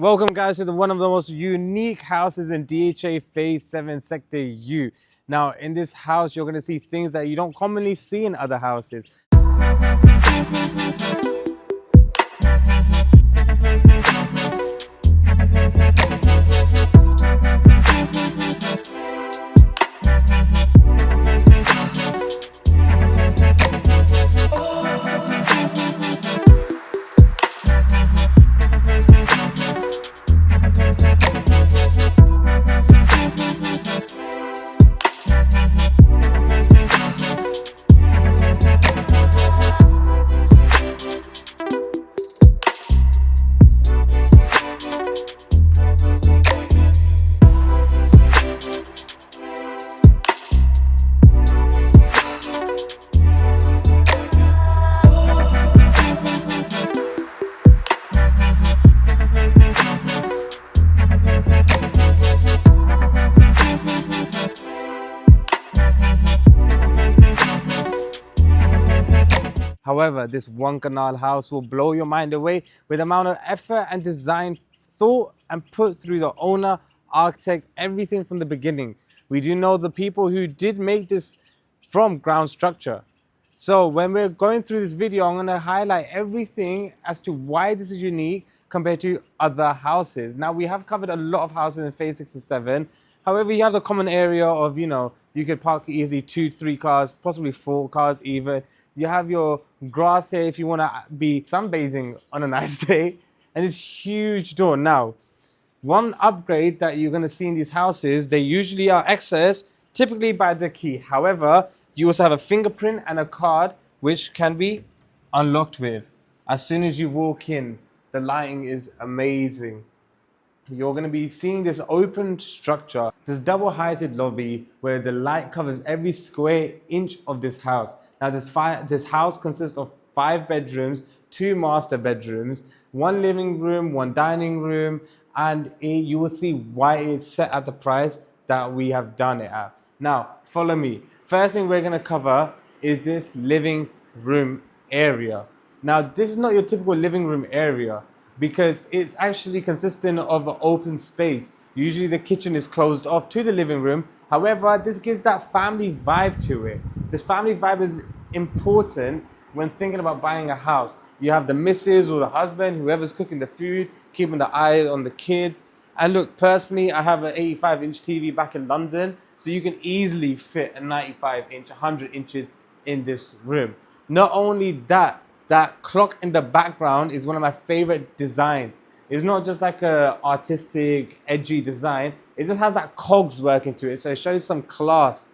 Welcome guys to one of the most unique houses in DHA Phase 7 Sector U. Now in this house you're going to see things that you don't commonly see in other houses. However, this one canal house will blow your mind away with the amount of effort and design thought and put through the owner, architect, everything from the beginning. We do know the people who did make this from ground structure. So when we're going through this video, I'm going to highlight everything as to why this is unique compared to other houses. Now, we have covered a lot of houses in phase 6 and 7. However, you have the common area of, you could park easily 2-3 cars, possibly 4 cars even. You have your grass here if you want to be sunbathing on a nice day. And this huge door. Now, one upgrade that you're going to see in these houses, they usually are accessed typically by the key. However, you also have a fingerprint and a card which can be unlocked with. As soon as you walk in, the lighting is amazing. You're going to be seeing this open structure, this double-heighted lobby where the light covers every square inch of this house. Now, this house consists of 5 bedrooms, 2 master bedrooms, 1 living room, 1 dining room, and you will see why it's set at the price that we have done it at. Now, follow me. First thing we're going to cover is this living room area. Now, this is not your typical living room area, because it's actually consistent of an open space. Usually the kitchen is closed off to the living room. However, this gives that family vibe to it. This family vibe is important when thinking about buying a house. You have the missus or the husband, whoever's cooking the food, keeping the eye on the kids. And look, personally, I have an 85-inch TV back in London, so you can easily fit a 95-inch, 100 inches in this room. Not only that, that clock in the background is one of my favorite designs. It's not just like a artistic, edgy design. It just has that cogs work into it, so it shows some class,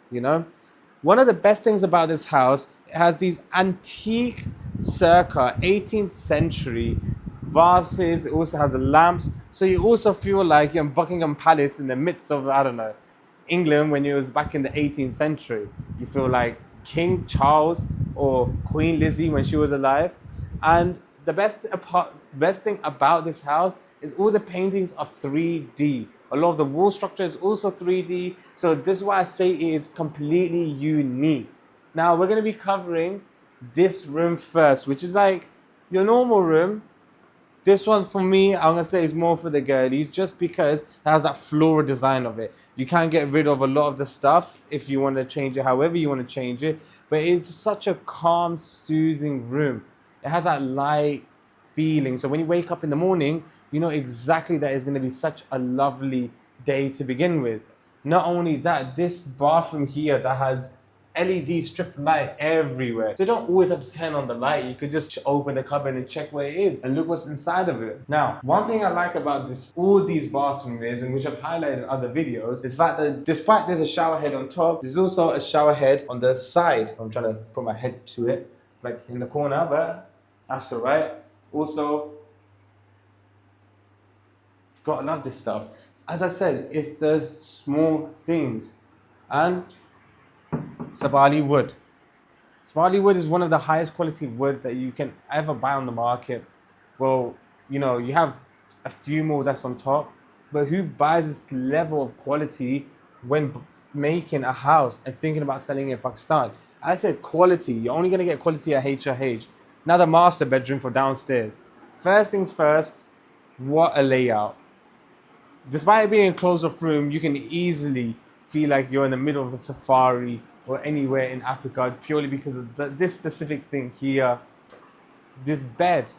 One of the best things about this house, it has these antique circa 18th century vases. It also has the lamps, so you also feel like you're in Buckingham Palace in the midst of, I don't know, England when it was back in the 18th century. You feel like King Charles or Queen Lizzie when she was alive. And the best thing about this house is all the paintings are 3D. A lot of the wall structure is also 3D. So this is why I say it is completely unique. Now we're going to be covering this room first, which is like your normal room. This one for me, I'm gonna say is more for the girlies, just because it has that floral design of it. You can't get rid of a lot of the stuff if you want to change it however you want to change it, but it's just such a calm, soothing room. It has that light feeling, so when you wake up in the morning, you know exactly that it's gonna be such a lovely day to begin with. Not only that, this bathroom here that has LED strip lights everywhere. So you don't always have to turn on the light. You could just open the cupboard and check where it is and look what's inside of it. Now, one thing I like about all these bathrooms, and which I've highlighted in other videos, is the fact that despite there's a shower head on top, there's also a shower head on the side. I'm trying to put my head to it. It's like in the corner, but that's all right. Also, gotta love this stuff. As I said, it's the small things. And Sabali wood. Sabali wood is one of the highest quality woods that you can ever buy on the market. Well, you have a few more that's on top, but who buys this level of quality when making a house and thinking about selling it in Pakistan? I said quality. You're only going to get quality at H&H. Now the master bedroom for downstairs. First things first, What a layout. Despite it being a closed off room, you can easily feel like you're in the middle of a safari or anywhere in Africa purely because of this specific thing here, this bed.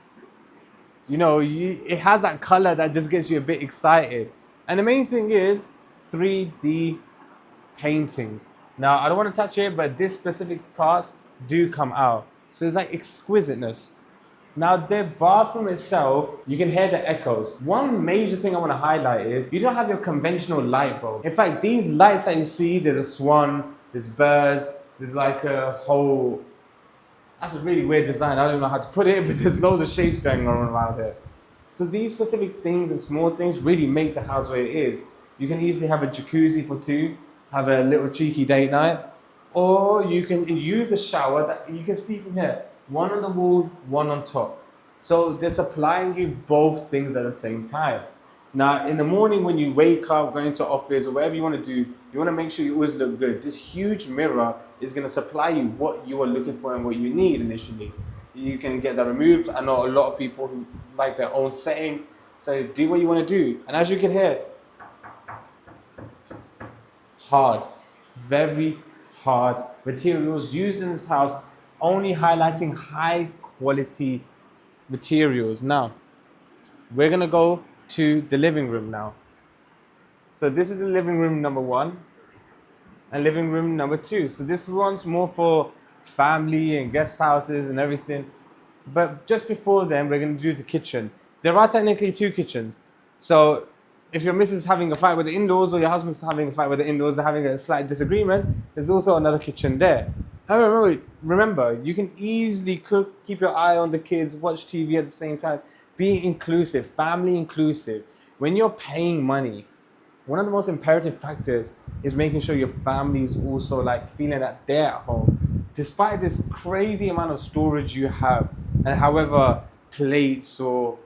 It has that color that just gets you a bit excited. And the main thing is 3D paintings. Now, I don't want to touch it, but this specific parts do come out. So it's like exquisiteness. Now, the bathroom itself, you can hear the echoes. One major thing I want to highlight is you don't have your conventional light bulb. In fact, these lights that you see, there's a swan, there's birds, there's like a whole... That's a really weird design. I don't know how to put it, but there's loads of shapes going on around here. So these specific things and small things really make the house where it is. You can easily have a jacuzzi for two, have a little cheeky date night, or you can use the shower that you can see from here. One on the wall, one on top. So they're supplying you both things at the same time. Now, in the morning when you wake up, going to office or whatever you want to do, you want to make sure you always look good. This huge mirror is going to supply you what you are looking for and what you need initially. You can get that removed. I know a lot of people who like their own settings. So do what you want to do. And as you can hear, hard, very hard materials used in this house, only highlighting high quality materials. Now, we're gonna go to the living room now. So this is the living room number one and living room number two. So this one's more for family and guest houses and everything. But just before then, we're gonna do the kitchen. There are technically two kitchens. So if your missus is having a fight with the indoors or your husband's having a fight with the indoors, they're having a slight disagreement, there's also another kitchen there. However, remember, you can easily cook, keep your eye on the kids, watch TV at the same time. Be inclusive, family inclusive. When you're paying money, one of the most imperative factors is making sure your family is also like feeling that they're at home. Despite this crazy amount of storage you have, and however plates or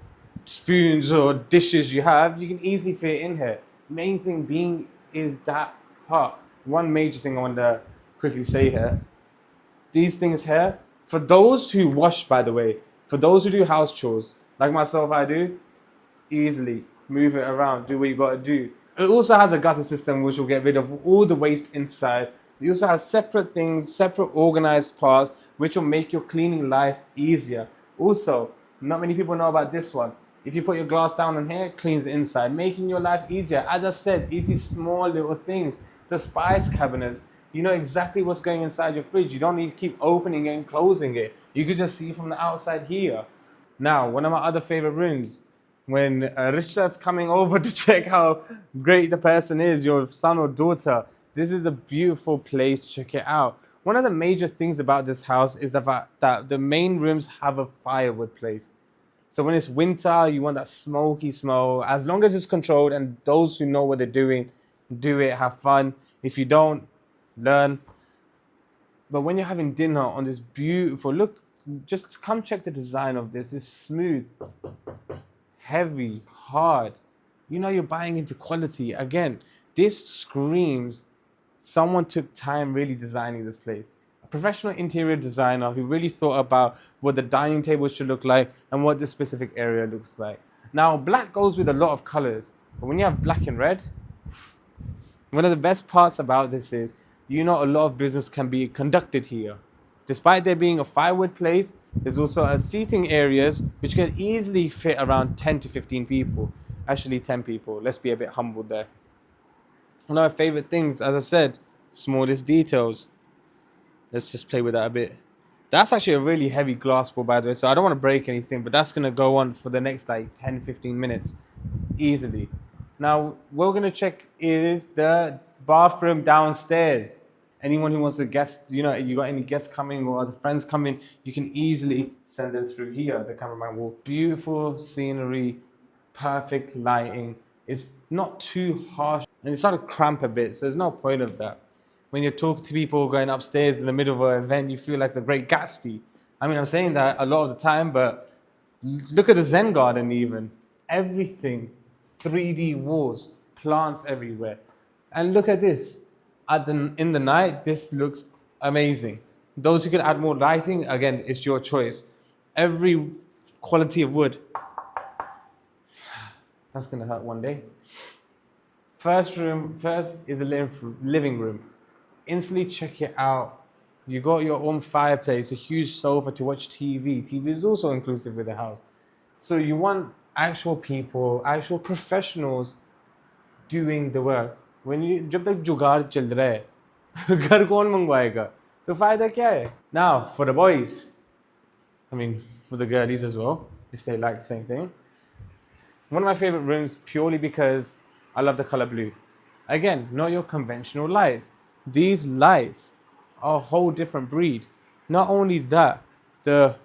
spoons or dishes you have, you can easily fit it in here. Main thing being is that part. One major thing I want to quickly say here. These things here, for those who wash, by the way, for those who do house chores, like myself, I do, easily move it around, do what you got to do. It also has a gutter system which will get rid of all the waste inside. It also has separate things, separate organized parts, which will make your cleaning life easier. Also, not many people know about this one. If you put your glass down on here, it cleans the inside, making your life easier. As I said, it's these small little things. The spice cabinets, you know exactly what's going inside your fridge. You don't need to keep opening it and closing it. You could just see from the outside here. Now, one of my other favorite rooms, when Rishta's coming over to check how great the person is, your son or daughter, this is a beautiful place to check it out. One of the major things about this house is the fact that the main rooms have a firewood place. So when it's winter, you want that smoky smell. As long as it's controlled and those who know what they're doing, do it, have fun. If you don't, learn. But when you're having dinner on this beautiful, look, just come check the design of this. It's smooth, heavy, hard. You know you're buying into quality. Again, this screams someone took time really designing this place. A professional interior designer who really thought about what the dining table should look like and what this specific area looks like. Now, black goes with a lot of colors, but when you have black and red, one of the best parts about this is, you know, a lot of business can be conducted here. Despite there being a firewood place, there's also a seating areas which can easily fit around 10 to 15 people. Actually 10 people, let's be a bit humble there. One of my favorite things, as I said, smallest details. Let's just play with that a bit. That's actually a really heavy glass ball, by the way, so I don't want to break anything, but that's going to go on for the next like 10, 15 minutes, easily. Now, what we're going to check is the bathroom downstairs. Anyone who wants to guest, you know, you got any guests coming or other friends coming, you can easily send them through here. The cameraman will. Beautiful scenery, perfect lighting. It's not too harsh and it's starting to cramp a bit, so there's no point of that. When you're talking to people going upstairs in the middle of an event, you feel like the Great Gatsby. I mean, I'm saying that a lot of the time, but look at the Zen garden even. Everything, 3D walls, plants everywhere. And look at this. In the night, this looks amazing. Those who can add more lighting, again, it's your choice. Every quality of wood. That's gonna hurt one day. First is the living room. Instantly check it out. You got your own fireplace, a huge sofa to watch TV. TV is also inclusive with the house. So you want actual people, actual professionals doing the work. When you जब तक जुगाड़ चल रहा है घर कौन मंगवाएगा तो फायदा क्या है? Now for the boys, I mean for the girlies as well, if they like the same thing. One of my favorite rooms purely because I love the color blue. Again, not your conventional lights. These lights are a whole different breed. Not only that, the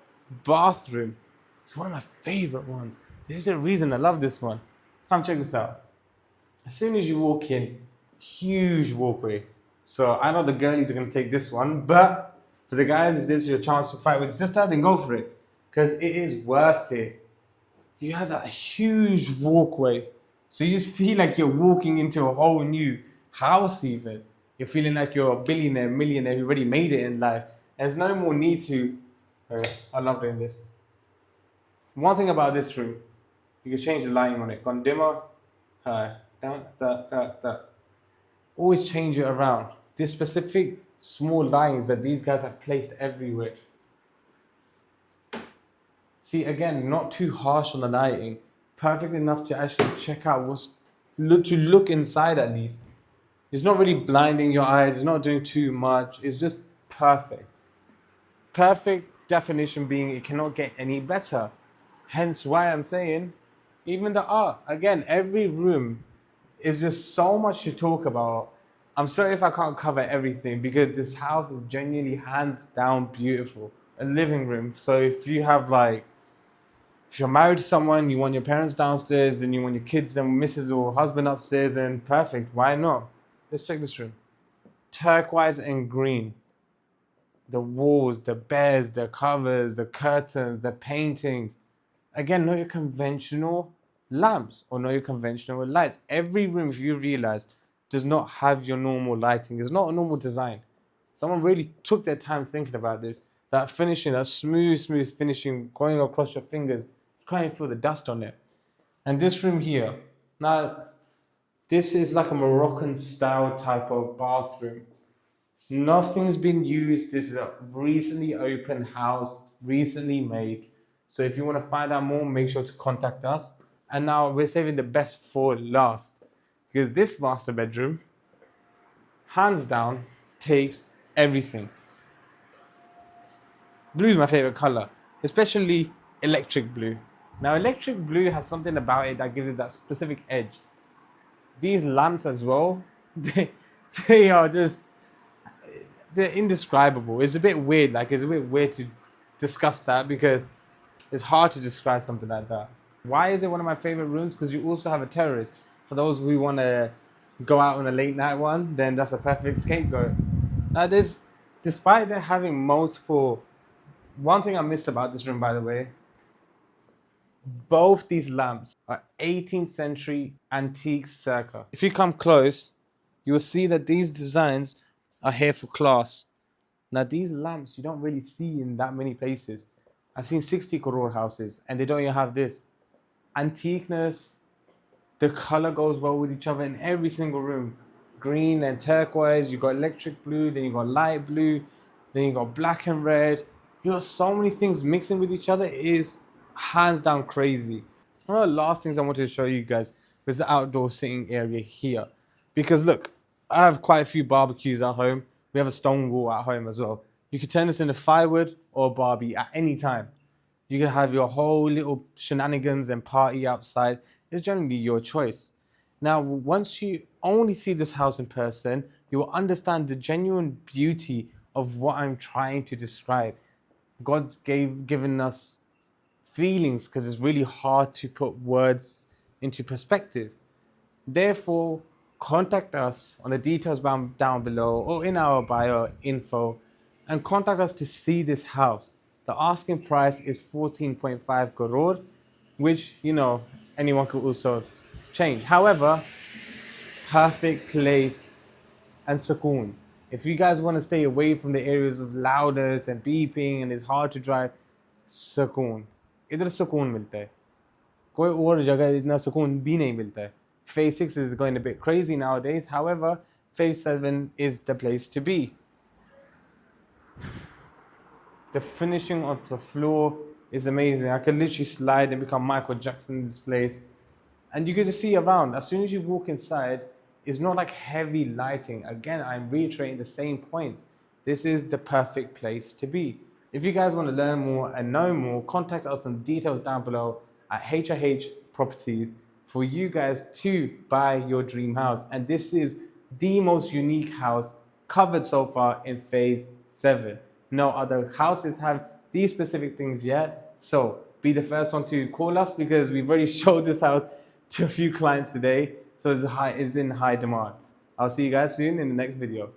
bathroom is one of my favorite ones. This is the reason I love this one. Come check this out. As soon as you walk in, huge walkway. So I know the girlies are going to take this one, but for the guys, if this is your chance to fight with your sister, then go for it. Because it is worth it. You have that huge walkway. So you just feel like you're walking into a whole new house even. You're feeling like you're a billionaire, millionaire who already made it in life. There's no more need to... I love doing this. One thing about this room, you can change the lighting on it. Gone dimmer, high, down, that. Always change it around. This specific small lines that these guys have placed everywhere. See, again, not too harsh on the lighting. Perfect enough to actually check out to look inside at least. It's not really blinding your eyes. It's not doing too much. It's just perfect. Perfect definition being it cannot get any better. Hence why I'm saying, even the art. Again, every room is just so much to talk about. I'm sorry if I can't cover everything because this house is genuinely hands down beautiful. A living room. So if you have if you're married to someone, you want your parents downstairs, and you want your kids and missus or husband upstairs, then perfect. Why not? Let's check this room. Turquoise and green. The walls, the beds, the covers, the curtains, the paintings. Again, not your conventional lamps or not your conventional lights. Every room, if you realize, does not have your normal lighting. It's not a normal design. Someone really took their time thinking about this. That finishing, that smooth finishing going across your fingers. You can't even feel the dust on it. And this room here, now this is like a Moroccan style type of bathroom. Nothing's been used. This is a recently opened house, recently made. So if you want to find out more, make sure to contact us. And now we're saving the best for last. Because this master bedroom, hands down, takes everything. Blue is my favorite color, especially electric blue. Now, electric blue has something about it that gives it that specific edge. These lamps as well, they are just, they're indescribable. It's a bit weird. It's a bit weird to discuss that because it's hard to describe something like that. Why is it one of my favorite rooms? Because you also have a terrace. For those who want to go out on a late night one, then that's a perfect scapegoat. Now, despite there having multiple, one thing I missed about this room, by the way, both these lamps are 18th century antique circa. If you come close, you will see that these designs are here for class. Now, these lamps you don't really see in that many places. I've seen 60 crore houses and they don't even have this. Antiqueness, the color goes well with each other in every single room. Green and turquoise, you got electric blue, then you got light blue, then you got black and red. You got so many things mixing with each other. It is hands down crazy. One of the last things I wanted to show you guys was the outdoor sitting area here. Because look, I have quite a few barbecues at home. We have a stone wall at home as well. You can turn this into firewood or barbie at any time. You can have your whole little shenanigans and party outside. It's generally your choice. Now, once you only see this house in person, you will understand the genuine beauty of what I'm trying to describe. God's given us feelings because it's really hard to put words into perspective. Therefore, contact us on the details down below or in our bio info and contact us to see this house. The asking price is 14.5 crore, which, anyone could also change. However, perfect place and sukoon. If you guys want to stay away from the areas of loudness and beeping and it's hard to drive, sukoon. Idhar sukoon milte hai. कोई और जगह इतना सुकून भी नहीं मिलता है. Phase 6 is going a bit crazy nowadays. However, Phase 7 is the place to be. The finishing of the floor is amazing. I could literally slide and become Michael Jackson in this place. And you can just see around. As soon as you walk inside, it's not like heavy lighting. Again, I'm reiterating the same point. This is the perfect place to be. If you guys want to learn more and know more, contact us on details down below at HIH Properties for you guys to buy your dream house. And this is the most unique house covered so far in Phase 7. No other houses have these specific things yet. So be the first one to call us because we've already showed this house to a few clients today. So it's in high demand. I'll see you guys soon in the next video.